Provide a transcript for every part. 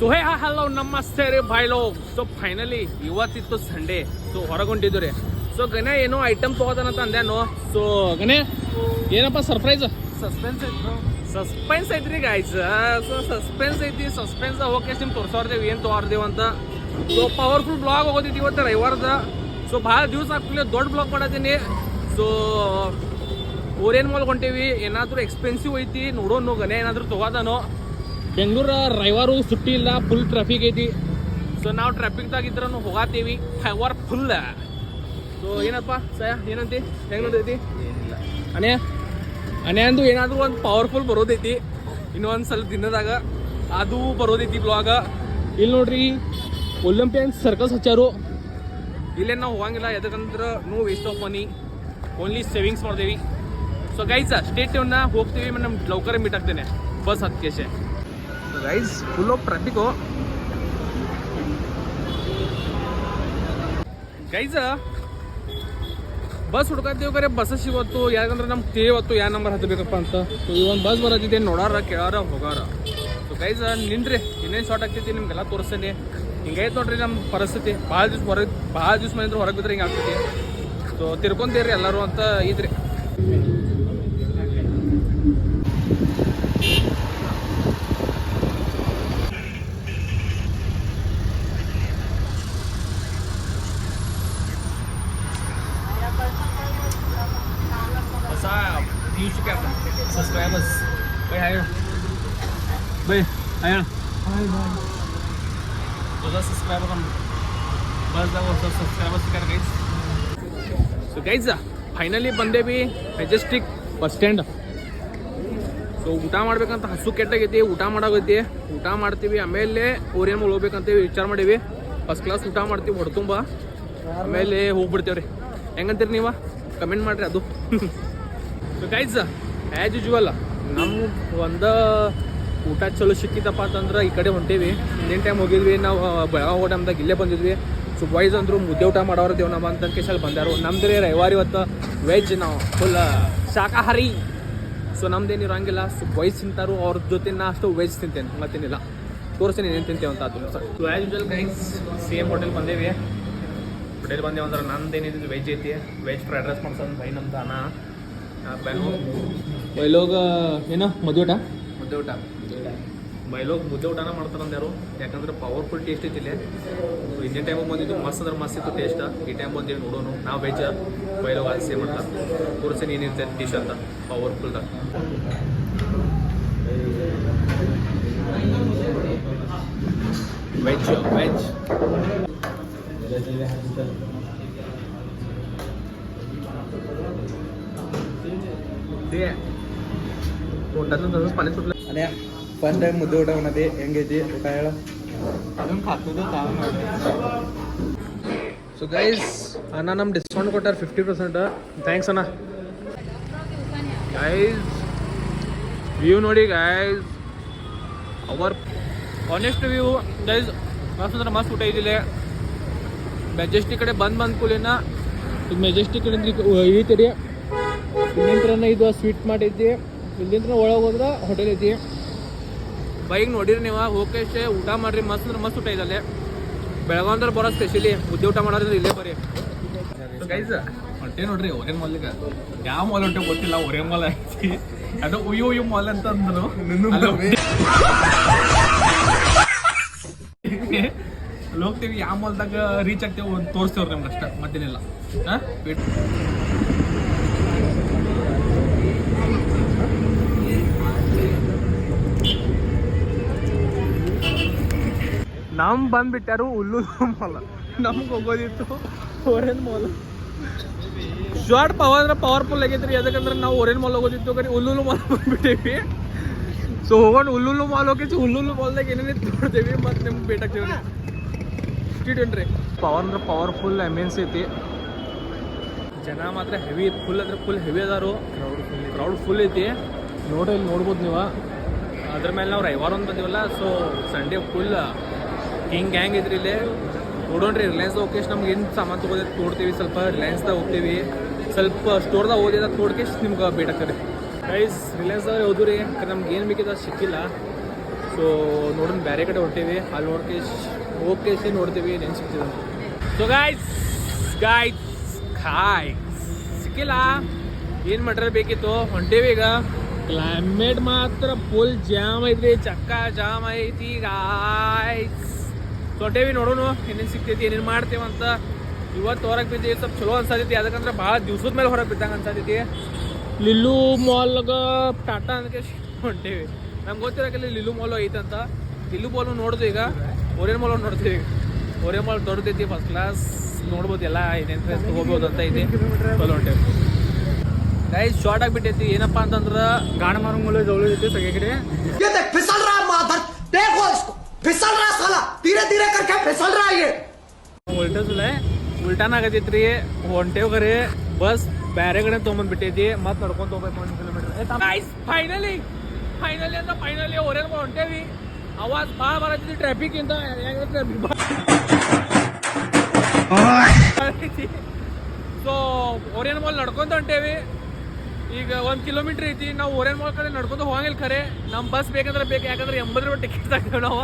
So hello ನಮಸ್ತೆ ರೀ ಬಾಯ್ಲೋ. ಸೊ ಫೈನಲಿ ಇವತ್ತಿತ್ತು ಸಂಡೇ. ಸೊ ಹೊರಗೊಂಡಿದ್ದು ರೀ. ಸೊ ಗಣೆ ಏನೋ ಐಟಮ್ ತೊಗೋತಾನಂತ ಅಂದ್ಯಾನು. ಸೊ ಗಣೆ ಏನಪ್ಪ ಸರ್ಪ್ರೈಸ್? ಸಸ್ಪೆನ್ಸ್ ಐತ್ರಿ ಗಾಯ್ಸ್. ಸೊ ಸಸ್ಪೆನ್ಸ್ ಐತಿ. ಸಸ್ಪೆನ್ಸ್ ಓಕೆ ನಿಮ್ಗೆ ತೋರ್ಸೋರ್ದೇವು ಏನು ತೊಗೊರ್ದೇವು ಅಂತ. ಸೊ ಪವರ್ಫುಲ್ ಬ್ಲಾಗ್ ಹೋಗೋದಿತ್ತು ಇವತ್ತು ರವಿವಾರದ. ಸೊ ಭಾಳ ದಿವಸ ಆಗ್ತಿಲ್ಲ ದೊಡ್ಡ ಬ್ಲಾಗ್ ಮಾಡತ್ತೀನಿ. ಸೊ ಓರೇನ್ ಮಾಲ್ ಹೊಂಟೇವಿ. ಏನಾದರೂ ಎಕ್ಸ್ಪೆನ್ಸಿವ್ ಐತಿ ನೋಡೋನು. ಗಣೆ ಏನಾದರೂ ತೊಗೋತಾನೋ. ಬೆಂಗಳೂರು ರವಿವಾರ ಸುಟ್ಟಿ ಇಲ್ಲ, ಫುಲ್ ಟ್ರಾಫಿಕ್ ಐತಿ. ಸೊ ನಾವು ಟ್ರಾಫಿಕ್ದಾಗಿದ್ರೂ ಹೋಗಾತೀವಿ ಪವರ್ ಫುಲ್. ಸೊ ಏನಪ್ಪ ಸಯ ಏನಂತಿ ಹೆಂಗೆ ನೋಡೈತಿ ಅನೇ ಅನೇ ಅಂದು ಏನಾದರೂ ಒಂದು ಪವರ್ಫುಲ್ ಬರೋದೈತಿ ಇನ್ನೊಂದು ಸ್ವಲ್ಪ ದಿನದಾಗ ಅದು ಬರೋದೈತಿ ಬ್ಲಾಗ. ಇಲ್ಲಿ ನೋಡ್ರಿ ಒಲಿಂಪಿಯನ್ ಸರ್ಕಸ್ ಹಚ್ಚಾರು. ಇಲ್ಲೇ ನಾವು ಹೋಗಂಗಿಲ್ಲ ಯಾಕಂದ್ರೆ no waste of money, only savings ಮಾಡ್ತೇವಿ. ಸೊ ಗೈಸ್ ಸ್ಟೇಟ್ ಹೋಗ್ತೀವಿ. ನಮ್ಗೆ ಲೌಕರ ಮೀಟ್ ಆಗ್ತೇನೆ ಬಸ್ ಹತ್ಕೇಶೆ. Guys full of traffic guys. Bus ಹುಡ್ಕತ್ತೀವಿ ಕರೆ ಬಸ್ ಸಿಗೋತ್ತು. ಯಾಕಂದ್ರೆ ನಮ್ಗೆ ತೇವತ್ತು ಯಾವ ನಂಬರ್ ಹತ್ತಬೇಕಪ್ಪ ಅಂತ. ಸೊ ಈ ಒಂದು ಬಸ್ ಬರೋದಿದೆ ನೋಡಾರ ಕೇಳಾರ ಹೋಗಾರ. ಸೊ ಗೈಸ್ ನಿನ್ರಿ ಇನ್ನೇನು ಶಾರ್ಟ್ ಆಗ್ತೈತಿ ನಿಮ್ಗೆಲ್ಲ ತೋರಿಸ್ತೇನೆ. ಹಿಂಗೈತೆ ನೋಡ್ರಿ ನಮ್ಮ ಪರಿಸ್ಥಿತಿ. ಭಾಳ ದಿವ್ಸ ಮನೆಯಿಂದ ಹೊರಗೆ ಬಿದ್ರೆ ಹಿಂಗೆ ಆಗ್ತೈತಿ. ಸೊ ತಿರ್ಕೊಂತೀರಿ ಎಲ್ಲರೂ ಅಂತ ಇದ್ರಿ. Used to get subscribers. Wait, higher. Wait, higher. Hi, bye. So the subscriber from bus that was subscribers to get guys. So guys, finally ಬಂದೇವಿ ಮೆಜೆಸ್ಟಿಕ್ ಬಸ್ ಸ್ಟ್ಯಾಂಡ್. ಸೊ ಊಟ ಮಾಡ್ಬೇಕಂತ ಹಸು ಕೆಟ್ಟಾಗೈತಿ. ಊಟ ಮಾಡೋಗೈತಿ. ಊಟ ಮಾಡ್ತೀವಿ. ಆಮೇಲೆ ಓರಿಯನ್ ಮಾಲ್ ಹೋಗ್ಬೇಕಂತೇವಿ ವಿಚಾರ ಮಾಡೀವಿ. ಫಸ್ಟ್ ಕ್ಲಾಸ್ ಊಟ ಮಾಡ್ತೀವಿ ಹೊಡ್ತುಂಬ. ಆಮೇಲೆ ಹೋಗ್ಬಿಡ್ತೇವ್ರಿ. ಹೆಂಗಂತೀರಿ ನೀವು ಕಮೆಂಟ್ ಮಾಡಿರಿ ಅದು. ಸೊ ಗೈಸ್ ಆ್ಯಸ್ ಯೂಶುವಲ್ ನಮ್ಮ ಒಂದು ಊಟ ಚಲೋ ಸಿಕ್ಕಿತಪ್ಪ ಅಂತಂದ್ರೆ ಈ ಕಡೆ ಹೊಂಟೇವಿ. ಇನ್ನೇನು ಟೈಮ್ ಹೋಗಿದ್ವಿ ನಾವು ಬೆಳಗಾವಿ ಟೈಮ್ದಾಗ ಇಲ್ಲೇ ಬಂದಿದ್ವಿ. ಸೊ ಬಾಯ್ಸ್ ಅಂದರು ಮುದ್ದೆ ಊಟ ಮಾಡೋರ್ದೇವು ನಮ್ಮ ಅಂತ ಕೇಸಲ್ಲಿ ಬಂದಾರು. ನಮ್ದು ರವಿವಾರ ಇವತ್ತು ವೆಜ್, ನಾವು ಫುಲ್ ಶಾಕಾಹಾರಿ. ಸೊ ನಮ್ದೇನು ಇರೋಂಗಿಲ್ಲ. ಸೊ ಬಾಯ್ಸ್ ತಿಂತಾರು, ಅವ್ರ ಜೊತೆ ನಾ ಅಷ್ಟು ವೆಜ್ ತಿಂತೇನೆ. ಮತ್ತೇನಿಲ್ಲ ತೋರಿಸ್ತೀನಿ ಏನೇನು ತಿಂತೇವೆ ಅಂತ ಅದು sir. So as usual guys same hotel ಬಂದೇವಿ. ಹೋಟೆಲ್ ಬಂದೇವು ಅಂದ್ರೆ ನಂದೇನಿದ್ದು ವೆಜ್ ಐತಿ. ವೆಜ್ ಫ್ರೈಡ್ ರೈಸ್ ಮಾಡ್ಸೋದು ಬೈ ನಮ್ದು ಅನ್ನ. ಬೈಲೋಗ ಏನೋ ಮುದ್ದೆ ಊಟ ಬೈಲೋಗ ಮುದ್ದೆ ಊಟನ ಮಾಡ್ತಾರಂದ ಯಾರು. ಯಾಕಂದ್ರೆ ಪವರ್ಫುಲ್ ಟೇಸ್ಟ್ ಐತಿಲ್ಲ. ಸೊ ಇಂಡಿಯನ್ ಟೈಮಿಗೆ ಬಂದಿದ್ದು ಮಸ್ತ್ ಅಂದ್ರೆ ಮಸ್ತ್ ಇತ್ತು ಟೇಸ್ಟ್. ಈ ಟೈಮ್ ಬಂದೇವಿ ನೋಡೋನು. ನಾವು ವೆಜ್ ಬೈಲೋಗ ಅದು ಸೇಮ್ ಮಾಡ್ತಾರೆ. ತೋರಿಸ್ತೀನಿ ಏನಿರ್ತೈತೆ ಡಿಶ್ ಅಂತ ಪವರ್ಫುಲ್ದಾಗ. ವೆಜ್ तसंच पाणी सुटलं. आणि फर्स्ट टाइम मुद्दे ಊಟ मध्ये ಹೆಂಗೈತಿ ಊಟ ಹೇಳ ಅದನ್ನು खातो. ಸೊ ಗೈಸ್ ಅಣ್ಣ ನಮ್ಮ ಡಿಸ್ಕೌಂಟ್ ಕೊಟ್ಟಾರ 50%. ಥ್ಯಾಂಕ್ಸ್ ಅಣ್ಣ. ಗೈಸ್ ವ್ಯೂ ನೋಡಿ guys, our honest view guys. ಮಸ್ತ್ ಅಂದ್ರೆ ಮಸ್ತ್ ಊಟ ಇದಿಲ್ಲ. ಮೆಜೆಸ್ಟಿಕ್ ಕಡೆ ಬಂದ್ ಕೂಲಿನ ಮೆಜೆಸ್ಟಿಕ್ ಕಡೆ ಇಳಿತೀರಿ. ಇಲ್ಲಿಂತ್ರನ ಇದು ಸ್ವೀಟ್ ಮಾಡೈತಿ. ಇಲ್ಲಿಂತ್ರ ಒಳಗೆ ಹೋದ್ರೆ ಹೋಟೆಲ್ ಐತಿ. ಬೈಕ್ ನೋಡಿರಿ ನೀವು ಹೋಗಕ್ಕೆ ಊಟ ಮಾಡ್ರಿ. ಮಸ್ತ್ ಅಂದ್ರೆ ಮಸ್ತ್ ಊಟ ಇದಲ್ಲೇ. ಬೆಳಗಾವ್ ಅಂದ್ರೆ ಬರೋ ಸ್ಪೆಷಲಿ ಮುದ್ದೆ ಊಟ ಮಾಡೋದ್ರೆ ಇಲ್ಲೇ ಬರ್ರಿ. ಗೈಸ್ ಹೊಟ್ಟೆ ನೋಡ್ರಿ ಓರಿಯನ್ ಮಾಲ್ಗೆ. ಯಾವ ಮಾಲ್ ಹೊಂಟೆ ಗೊತ್ತಿಲ್ಲ. ಓರಿಯನ್ ಮಾಲ್ ಐತಿ ಅದು ಉಯ್ಯು ಮಾಲ್ ಅಂತ ಅಂದ್ರು. ಅಲ್ಲಿ ಹೋಗ್ತೀವಿ. ಯಾವ ಮಾಲ್ದಾಗ ರೀಚ್ ಆಗ್ತೇವೆ ಒಂದು ತೋರಿಸ್ತೇವ್ರಿ ನಮ್ಗೆ ಅಷ್ಟ, ಮತ್ತೇನಿಲ್ಲ. ನಮ್ ಬಂದ್ಬಿಟ್ಟಾರು ಉಲ್ಲೂರು ಮಾಲ್. ನಮ್ಗೆ ಹೋಗೋದಿತ್ತು ಓರಿಯನ್ ಮಾಲ್. ಶಾರ್ಟ್ ಪವರ್ಫುಲ್ ಆಗೈತ್ರಿ. ಯಾಕಂದ್ರೆ ನಾವು ಓರಿಯನ್ ಮಾಲ್ ಹೋಗೋದಿತ್ತು ಕರೆ ಉಲ್ಲೂರು ಮಾಲ್ ಬಂದ್ಬಿಟ್ಟೇವಿ. ಸೊ ಹೋಗೋಣ ಉಲ್ಲೂರು ಮಾಲ್ ಹೋಗಿ ಉಲ್ಲೂರು ಮಾಲ್ದಾಗ ಏನೇನಿತ್ತು ನೋಡ್ತೇವಿ. ಮತ್ತು ನಿಮ್ಗೆ ಭೇಟಿ ಆಗ್ತೀವಿ. ಸ್ಟೂಡೆಂಟ್ ರೀ ಪವರ್ಫುಲ್ ಎಮೆನ್ಸ್ ಐತಿ. ಜನ ಮಾತ್ರ ಹೆವಿ ಫುಲ್ ಅಂದ್ರೆ ಫುಲ್ ಹೆವಿ ಅದಾರು. ಕ್ರೌಡ್ ಫುಲ್ ಐತಿ ನೋಡ್ರಿ. ಇಲ್ಲಿ ನೋಡ್ಬೋದು ನೀವು. ಅದ್ರ ಮೇಲೆ ನಾವು ರವಿವಾರ ಒಂದು ಬಂದಿವಲ್ಲ. ಸೊ ಸಂಡೇ ಫುಲ್ ಹಿಂಗೆ ಗ್ಯಾಂಗ್ ಇದ್ರಿ ಇಲ್ಲಿ ನೋಡೋಣ್ರಿ. ರಿಲಯನ್ಸ್ ಹೋಗಿ ನಮ್ಗೆ ಏನು ಸಾಮಾನು ತೊಗೋದೈತೆ ನೋಡ್ತೀವಿ. ಸ್ವಲ್ಪ ರಿಲಯನ್ಸ್ದಾಗ ಹೋಗ್ತೀವಿ. ಸ್ವಲ್ಪ ಸ್ಟೋರ್ದಾಗ ಓದಿದ ನೋಡ್ಕೇಶ್ ನಿಮ್ಗೆ ಭೇಟಿ ಆಗ್ತದೆ. ಗೈಸ್ ರಿಲಯನ್ಸ್ದಾಗ ಹೋದ್ರಿ. ನಮ್ಗೆ ಏನು ಬೇಕಿದೆ ಅದು ಸಿಕ್ಕಿಲ್ಲ. ಸೊ ನೋಡೋಣ ಬೇರೆ ಕಡೆ ಹೊಂಟೀವಿ, ಅಲ್ಲಿ ಹೋಗಿ ನೋಡ್ತೀವಿ ನೆನ್ ಸಿಗ್ತೀವಿ. ಸೊ ಗಾಯ್ಸ್ ಸಿಕ್ಕಿಲ್ಲ, ಏನು ಮಟೀರಿಯಲ್ ಬೇಕಿತ್ತು, ಹೊಂಟೀವಿ ಈಗ. ಕ್ಲೈಮೇಟ್ ಮಾತ್ರ ಫುಲ್ ಜಾಮ್ ಐತ್ರಿ, ಚಕ್ಕ ಜಾಮ್ ಐತಿ ಗಾಯ್ಸ್. ಸೊ ಹೊಂಟೇವಿ, ನೋಡೋಣ ಏನೇನು ಸಿಗ್ತೈತಿ, ಏನೇನು ಮಾಡ್ತೇವಂತ. ಇವತ್ತು ಹೊರಗೆ ಬಿದ್ದೀವಿ, ಸ್ವಲ್ಪ ಚಲೋ ಅನ್ಸತೈತಿ, ಅದಕ್ಕಂದ್ರೆ ಭಾಳ ದಿವ್ಸದ ಮೇಲೆ ಹೊರಗೆ ಬಿದ್ದಂಗೆ ಅನ್ಸತೈತಿ. ಲಿಲ್ಲು ಮಾಲ್ಗೆ ಟಾಟಾ ಅದಕ್ಕೆ ಹೊಂಟೇವಿ. ನಮ್ಗೆ ಗೊತ್ತಿರೋಕಲ್ಲಿ ಲಿಲ್ಲು ಮಾಲು ಐತಂತ. ಲಿಲ್ಲು ಮಾಲು ನೋಡ್ದು ಈಗ, ಓರಿಯನ್ ಮಾಲ್ ನೋಡ್ತೀವಿ ಈಗ. ಓರಿಯನ್ ಮಾಲ್ ದೊಡ್ಡದೈತಿ, ಫಸ್ಟ್ ಕ್ಲಾಸ್, ನೋಡ್ಬೋದು ಎಲ್ಲ ಏನೇನು ತೊಗೋಬೋದು ಅಂತ ಐತಿ. ಚಲೋ ಹೊಂಟೇವಿ ಗೈಸ್. ಶಾರ್ಟ್ ಆಗಿಬಿಟ್ಟೈತಿ, ಏನಪ್ಪ ಅಂತಂದ್ರೆ ಗಾಣ ಮಾರೋ ಮೂಲ ಜವಳಿ ಐತಿ ಸಗೆ ಕಡೆ. ಉಲ್ಟಾ ಸುಲ ಉಲ್ಟಾನ ಆಗತೈತ್ರಿ, ಹೊಂಟೇವ್ ಕರೆ ಬಸ್ ಬೇರೆ ಕಡೆ ತೊಗೊಂಬಂದ್ಬಿಟ್ಟೈತಿ, ಮತ್ತೆ ನಡ್ಕೊಂಡು ಹೋಗ್ಬೇಕು 1 ಕಿಲೋಮೀಟರ್. ಫೈನಲಿ ಅಂತ ಫೈನಲಿ ಓರಿಯನ್ ಮಾಲ್ ಹೊಂಟೇವಿ. ಅವಾಜ್ ಭಾಳ ಬರತ್ತೈತಿ ಟ್ರಾಫಿಕ್ ಇಂದ. ಸೊ ಓರಿಯನ್ ಮಾಲ್ ನಡ್ಕೊಂತ ಹೊಂಟೇವಿ. ಈಗ 1 ಕಿಲೋಮೀಟರ್ ಐತಿ. ನಾವು ಓರಿಯನ್ ಮಾಲ್ ಕಡೆ ನಡ್ಕೊಂಡು ಹೋಗಂಗಿಲ್ಲ ಖರೆ, ನಮ್ಮ ಬಸ್ ಬೇಕಂದ್ರೆ ಬೇಕು, ಯಾಕಂದ್ರೆ 80 ರೂಪಾಯಿ ಟಿಕೆಟ್ ತಗ್ತೇವೆ ನಾವು.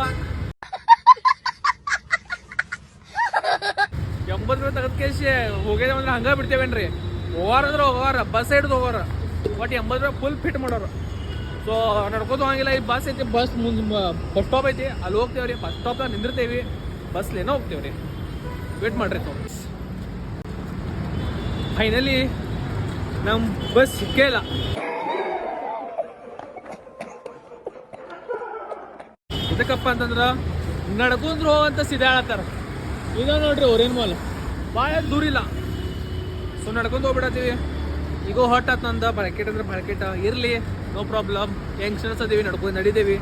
80 ರೂಪಾಯಿ ತೆಗೆದ ಕೇಸಿ ಹೋಗಿದ್ದೇವೆ ಅಂದ್ರೆ ಹಂಗೆ ಬಿಡ್ತೇವೇನ್ರಿ. ಹೋಗಾರ ಬಸ್ ಹಿಡ್ದು ಹೋಗೋರ, ಬಟ್ 80 ರೂಪಾಯಿ ಫುಲ್ ಫಿಟ್ ಮಾಡೋರು. ಸೊ ನಡ್ಕೊಂಡು ಹೋಗಂಗಿಲ್ಲ. ಈ ಬಸ್ ಐತಿ, ಬಸ್ ಮುಂದೆ ಬಸ್ ಸ್ಟಾಪ್ ಐತಿ, ಅಲ್ಲಿ ಹೋಗ್ತೇವ್ರಿ. ಬಸ್ ಸ್ಟಾಪ್ದಾಗ ನಿಂದಿರ್ತೇವಿ, ಬಸ್ಲೇನೋ ಹೋಗ್ತೇವ್ರಿ. ವೇಟ್ ಮಾಡ್ರಿ ತಾವು. ಫೈನಲಿ ನಮ್ಮ ಬಸ್ ಸಿಕ್ಕೇ ಇಲ್ಲ. ಇದಕ್ಕಪ್ಪ ಅಂತಂದ್ರೆ ನಡ್ಕೊಂಡ್ರು ಅಂತ ಸಿದ್ಧಾ ಹೇಳತ್ತಾರ. ಈಗ ನೋಡ್ರಿ ಓರಿಯನ್ ಮಾಲ್ ಭಾಳ ದೂರ ಇಲ್ಲ. ಸೊ ನಡ್ಕೊಂಡು ಹೋಗ್ಬಿಡತ್ತೀವಿ. ಈಗ ಹೊಟ್ ಆತ ನಂದ ಬಳಕೆಟ್ ಅಂದ್ರೆ ಬಳಕೆಟ್ ಇರಲಿ, ನೋ ಪ್ರಾಬ್ಲಮ್. ಯಂಗ್ಸ್ಟರ್ಸ್ ಅದೀವಿ, ನಡ್ಕೊಂಡು ನಡೀತೀವಿ.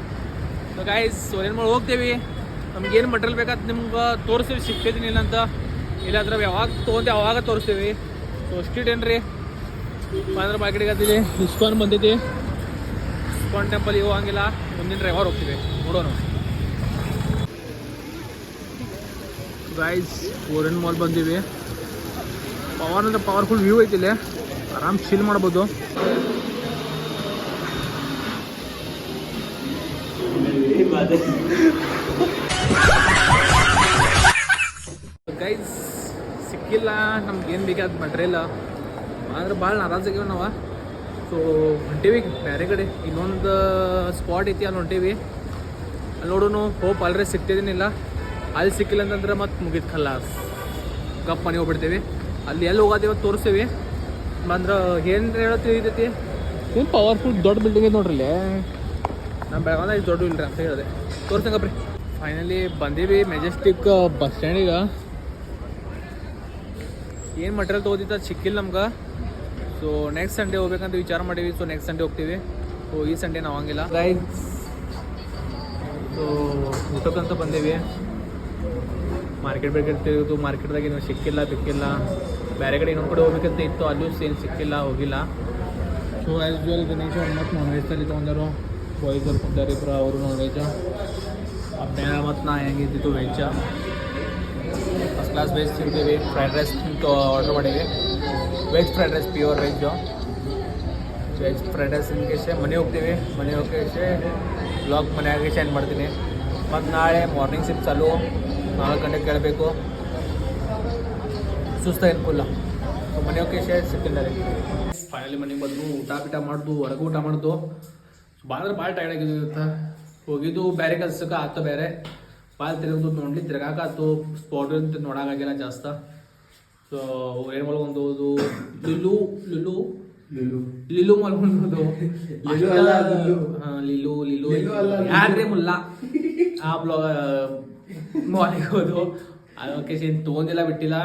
ಸೊ ಗೈಸ್ ಓರಿಯನ್ ಮಾಲ್ ಹೋಗ್ತೇವಿ. ನಮ್ಗೇನು ಮಟೀರಿಯಲ್ ಬೇಕಾದ ನಿಮ್ಗೆ ತೋರಿಸ್ತೀವಿ, ಸಿಗ್ತಿದ್ದೀನಿ ಇಲ್ಲ ಅಂತ. ಇಲ್ಲಾಂದ್ರೆ ಯಾವಾಗ ತೊಗೊಂಡು ಯಾವಾಗ ತೋರಿಸ್ತೀವಿ. ಸೊ ಸ್ಟ್ರೀಟ್ ಏನ್ರಿ ಅಂದ್ರೆ ಮಾರ್ಕೆಟಿಗೆ ಹತ್ತಿದೆ. ಇಸ್ಕಾನ್ ಬಂದೈತಿ, ಇಸ್ಕಾನ್ ಟೆಂಪಲ್ ಇವು ಹಂಗಿಲ್ಲ. ಮುಂದಿನ ಡ್ರೈವರ್ ಹೋಗ್ತೀವಿ, ನೋಡೋಣ. ಗೈಸ್ ಓರಿಯನ್ ಮಾಲ್ ಬಂದೀವಿ. ಪವರ್ ಅಂದ್ರೆ ಪವರ್ಫುಲ್ ವ್ಯೂ ಐತಿಲ್ಲ, ಆರಾಮ್ ಚಿಲ್ ಮಾಡ್ಬೋದು. ಗೈಸ್ ಸಿಕ್ಕಿಲ್ಲ ನಮ್ಗೇನು ಬೇಕಾದ ಮಟ್ರಿಯಲ್, ಆದ್ರೆ ಭಾಳ ನಾರಾಜಾಗಿವೆ ನಾವು. ಸೊ ಹೊಂಟೇವಿ ಬೇರೆ ಕಡೆ, ಇನ್ನೊಂದು ಸ್ಪಾಟ್ ಐತಿ, ಅಲ್ಲಿ ಹೊಂಟೇವಿ. ಅಲ್ಲಿ ನೋಡೋಣ, ಹೋಪ್ ಅಲ್ರೇ ಸಿಗ್ತಿದ್ದೀನಿಲ್ಲ. ಅಲ್ಲಿ ಸಿಕ್ಕಿಲ್ಲ ಅಂತಂದ್ರೆ ಮತ್ತೆ ಮುಗಿದ ಖಲಾಸ್, ಗಪ್ ಮನೆ ಹೋಗ್ಬಿಡ್ತೇವೆ. ಅಲ್ಲಿ ಎಲ್ಲಿ ಹೋಗೋದೇವ ತೋರಿಸ್ತೀವಿ. ಅಂದ್ರೆ ಏನು ಹೇಳತ್ತಿ ಫುಲ್ ಪವರ್ಫುಲ್ ದೊಡ್ಡ ಬಿಲ್ಡಿಂಗ್ ಐತೆ ನೋಡ್ರಿ. ನಮ್ಮ ಬೆಳಗಾವಿ ದೊಡ್ಡ ಇಲ್ರಿ ಅಂತ ಹೇಳಿದೆ, ತೋರ್ಸಂಗಪ್ರಿ. ಫೈನಲಿ ಬಂದೀವಿ ಮೆಜೆಸ್ಟಿಕ್ ಬಸ್ ಸ್ಟ್ಯಾಂಡಿಗೆ. ಏನು ಮಟೀರಿಯಲ್ ತೊಗೋದಿತ್ತು ಅದು ಸಿಕ್ಕಿಲ್ಲ ನಮ್ಗೆ. ಸೊ ನೆಕ್ಸ್ಟ್ ಸಂಡೇ ಹೋಗ್ಬೇಕಂತ ವಿಚಾರ ಮಾಡೀವಿ. ಸೊ ನೆಕ್ಸ್ಟ್ ಸಂಡೇ ಹೋಗ್ತೀವಿ. ಸೊ ಈ ಸಂಡೇ ನಾವು ಹಂಗಿಲ್ಲ ಗೈಸ್. ಸೊ ಊಟಕ್ಕಂತ ಬಂದೀವಿ. ಮಾರ್ಕೆಟ್ ತಿರುಗಿತು, ಮಾರ್ಕೆಟ್ದಾಗ ಏನೋ ಸಿಕ್ಕಿಲ್ಲ ಬಿಕ್ಕಿಲ್ಲ. ಬೇರೆ ಕಡೆ ಇನ್ನೊಂದು ಕಡೆ ಹೋಗ್ಬೇಕಂತ ಇತ್ತು, ಅಲ್ಲೂ ಸೇಮ್ ಸಿಕ್ಕಿಲ್ಲ, ಹೋಗಿಲ್ಲ. ಸೊ ಆ್ಯಸ್ ವೆಲ್ ಗಣೇಶ ಮತ್ತು ನಾನ್ ವೆಜ್ದಲ್ಲಿ ತೊಗೊಂಡರು, ಬಾಯ್ಸಲ್ಲಿ ಕುಂತಾರೆ ಇಬ್ಬರು, ಅವರು ನಾನ್ ವೆಜ್. ಅಬ್ಬೇನ ಮತ್ತು ನಾ ಹೆಂಗಿದ್ದಿತ್ತು ವೆಜ್ಜ. ಫಸ್ಟ್ ಕ್ಲಾಸ್ ವೆಜ್ ತಿಂತೀವಿ. ಫ್ರೈಡ್ ರೈಸ್ ಆರ್ಡ್ರ್ ಮಾಡೀವಿ, veg fried rice, pure veg. Veg fried rice ತಿನ್ಕೇಶೆ ಮನೆ ಹೋಗ್ತೀವಿ. ಮನೆ ಹೋಗ್ಕೇಶೆ ಬ್ಲಾಗ್ ಮನೆಯಾಗೆ ಸೆಂಡ್ ಮಾಡ್ತೀನಿ. ಮತ್ತು ನಾಳೆ ಮಾರ್ನಿಂಗ್ ಶಿಫ್ಟ್ ಚಾಲು, 4 ಗಂಟೆಗೆ ಕೇಳಬೇಕು. ಸುಸ್ತಾಗಿನ ಫುಲ್ಲ. ಸೊ ಮನೆ ಹೋಗ್ಕೇಶೆ ಸಿಕ್ಕಿಲ್ಲ. ಫೈನಲಿ ಮನೆಗೆ ಬಂದು ಊಟ ಮಾಡ್ದು, ಹೊರಗೆ ಊಟ ಮಾಡ್ದು. ಭಾಳ ಅಂದ್ರೆ ಭಾಳ ಟೈರ್ಡ್ ಆಗಿದ್ದು. ಹೋಗಿದ್ದು ಬೇರೆ ಕೆಲಸಕ್ಕೆ ಆತ, ಬೇರೆ ಭಾಳ ತಿರುಗೋದು ನೋಡ್ಲಿ, ತಿರ್ಗಾಕಾತು. ಸ್ಪಾಟ್ ಅಂತ ನೋಡೋಕ್ಕಾಗಿಲ್ಲ ಜಾಸ್ತಿ. ಸೊ ಏನು ಮಲ್ಕೊಂಡು ಲಿಲ್ಲು ಮಲ್ಕೊಂಡು ಲಿಲ್ಲು ಯಾಕ್ರಿ ಮುಲ್ಲ ಆ ಮಾಲಿಗೆ ಹೋದು. ಅದಕ್ಕೆ ತೊಗೊಂಡಿಲ್ಲ, ಬಿಟ್ಟಿಲ್ಲ.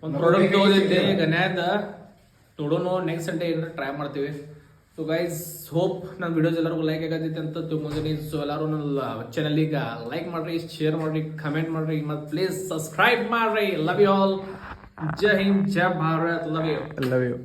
ಒಂದು ಪ್ರಾಡಕ್ಟ್ ತೊಗೊಂಡಿದ್ದೆ ಗನ್ಯಾದ, ನೋಡೋಣ ನೆಕ್ಸ್ಟ್ ಸಂಡೇ ಏನಾರ ಟ್ರೈ ಮಾಡ್ತೀವಿ. ಸೊ ಗೈಸ್ ಹೋಪ್ ನನ್ನ ವಿಡಿಯೋಸ್ ಎಲ್ಲರಿಗೂ ಲೈಕ್ ಆಗತ್ತೈತೆ ಅಂತ ತಿಳ್ಕೊಂಡಿನಿ. ಸೊ ಎಲ್ಲರೂ ನನ್ನ ಚಾನಲಿಗೆ ಲೈಕ್ ಮಾಡಿರಿ, ಶೇರ್ ಮಾಡಿರಿ, ಕಮೆಂಟ್ ಮಾಡಿರಿ, ಮತ್ತು ಪ್ಲೀಸ್ ಸಬ್ಸ್ಕ್ರೈಬ್ ಮಾಡಿರಿ. Love you all. ಜೈ ಹಿಂದ್, ಜೈ ಭಾರತ್. Love you.